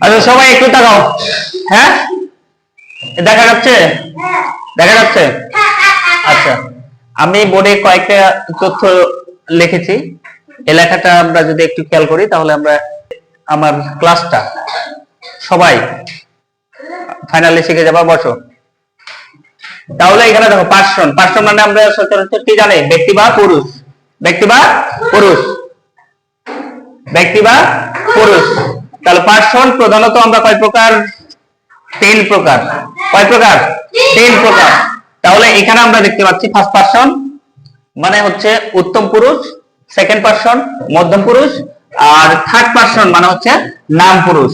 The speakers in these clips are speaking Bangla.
আচ্ছা সবাই একটু তাকাও। হ্যাঁ দেখা যাচ্ছে? দেখা যাচ্ছে? আচ্ছা আমি বোর্ডে কয়েকটা তথ্য লিখেছি। এই লেখাটা আমরা যদি একটু খেয়াল করি তাহলে আমরা আমার ক্লাসটা সবাই ফাইনালি শিখে যাবা। বসো। তাহলে এখানে দেখো পার্সন। পার্সন মানে আমরা সচরাচর কি জানি? ব্যক্তি বা পুরুষ। ব্যক্তি বা পুরুষ। ব্যক্তি বা পুরুষ। তাহলে পার্সন প্রধানত আমরা কয় প্রকার? 3 প্রকার। কয় প্রকার? 3 প্রকার। তাহলে এখানে আমরা দেখতে পাচ্ছি ফার্স্ট পার্সন মানে হচ্ছে উত্তম পুরুষ, সেকেন্ড পার্সন মধ্যম পুরুষ, আর থার্ড পার্সন মানে হচ্ছে নাম পুরুষ।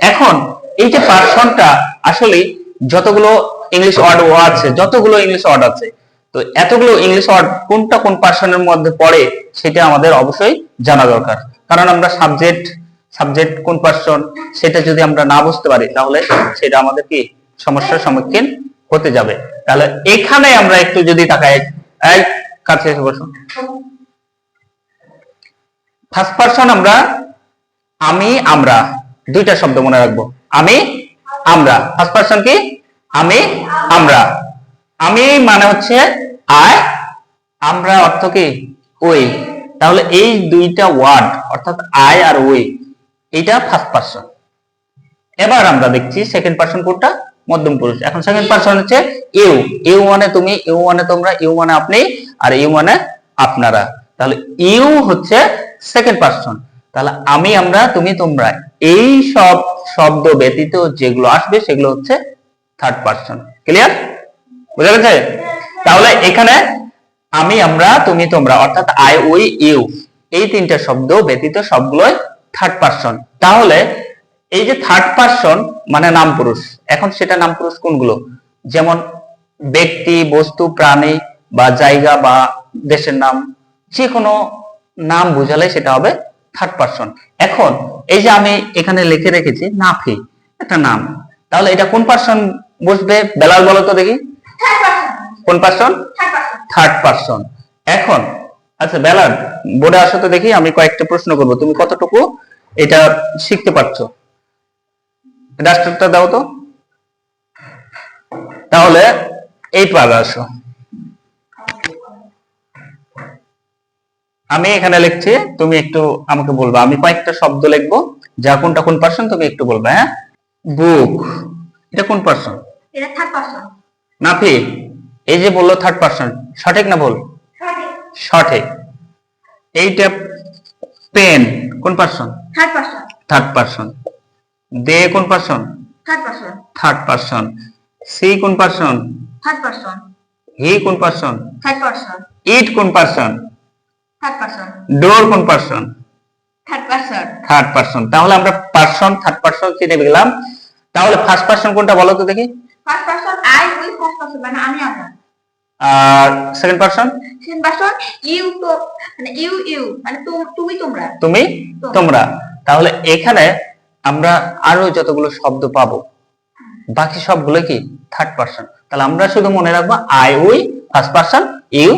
এখন এই যে পার্সনটা আসলে যতগুলো ইংলিশ ওয়ার্ড আছে, যতগুলো ইংলিশ ওয়ার্ড আছে, তো এতগুলো ইংলিশ ওয়ার্ড কোনটা কোন পার্সনের মধ্যে পড়ে সেটা আমাদের অবশ্যই জানা দরকার। কারণ আমরা সাবজেক্ট কোন পার্সন সেটা যদি আমরা না বুঝতে পারি তাহলে সেটা আমাদের কি সমস্যার সম্মুখীন হতে যাবে। তাহলে এখানে আমরা একটু যদি তাকাই, এই কাছে এসে বসুন। ফার্স্ট পার্সন আমরা আমি আমরা দুইটা শব্দ মনে রাখবো। আমি আমরা। ফার্স্ট পার্সন কি? আমি আমরা। আমি মানে হচ্ছে আই, আমরা অর্থ কি? ওই। তাহলে এই দুইটা ওয়ার্ড অর্থাৎ আই আর ওই, এটা ফার্স্ট পার্সন। এবার আমরা দেখছি সেকেন্ড পার্সন কোনটা? মধ্যম পুরুষ। এখন সেকেন্ড পার্সন হচ্ছে ইউ। ইউ মানে তুমি, ইউ মানে তোমরা, ইউ মানে আপনি, আর ইউ মানে আপনারা। তাহলে ইউ হচ্ছে সেকেন্ড পার্সন। তাহলে আমি আমরা তুমি তোমরা এই সব শব্দ ব্যতীত যেগুলো আসবে সেগুলো হচ্ছে থার্ড পার্সন। ক্লিয়ার? বুঝা গেছে? তাহলে এখানে আমি আমরা তুমি তোমরা অর্থাৎ আই উই ইউ এই তিনটা শব্দ ব্যতীত সবগুলোই থার্ড পার্সন। তাহলে এই যে থার্ড পার্সন মানে নাম পুরুষ। এখন সেটা নাম পুরুষ কোনগুলো? যেমন ব্যক্তি, বস্তু, প্রাণী বা জায়গা বা দেশের নাম, যে কোনো নাম বুঝালে সেটা হবে থার্ড পার্সন। এখন এই যে আমি এখানে লিখে রেখেছি নাফি, একটা নাম, তাহলে এটা কোন পার্সন বসবে? বেলাল বলো তো দেখি। কোন পার্সন? Third person. এখন আচ্ছা বেলাল বোর্ডে আসো তো দেখি, আমি কয়েকটা প্রশ্ন করব, তুমি কতটুকু এটা শিখতে পারছো? ডাস্টারটা দাও তো। তাহলে এই পারে আসো। আমি এখানে লিখছি, তুমি একটু আমাকে বলবা। আমি কয়েকটা শব্দ লিখবো, যা কোনটা কোন পার্সন তুমি একটু বলবা। হ্যাঁ, বুক এটা কোন পার্সন? এটা থার্ড পার্সন। নাফি এই যে বললো থার্ড পার্সন, সঠিক না ভুল? সঠিক। এইটা পেন কোন person? Third person. Third person. They কোন person? Third person. Third person. She কোন পার্সন? Third person. হি কোন পার্সন? Third person. ইট কোন পার্সন? Third person. ডোর কোন person? Third person. Third person. তাহলে আমরা পার্সন থার্ড পার্সন চিনে গেলাম। তাহলে ফার্স্ট পার্সন কোনটা বলো তো দেখি। First person I we, first person মানে আমি আমরা। আর second person? Second person you, তো মানে ইউ ইউ মানে তুমি তোমরা। তুমি তোমরা। তাহলে এখানে আমরা আরো যতগুলো শব্দ পাবো বাকি সবগুলো কি থার্ড পার্সন। তাহলে আমরা শুধু মনে রাখবো I we first person, you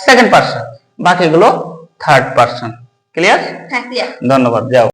second person, বাকিগুলো থার্ড পার্সন। ক্লিয়ার? হ্যাঁ ক্লিয়ার। ধন্যবাদ। যাও।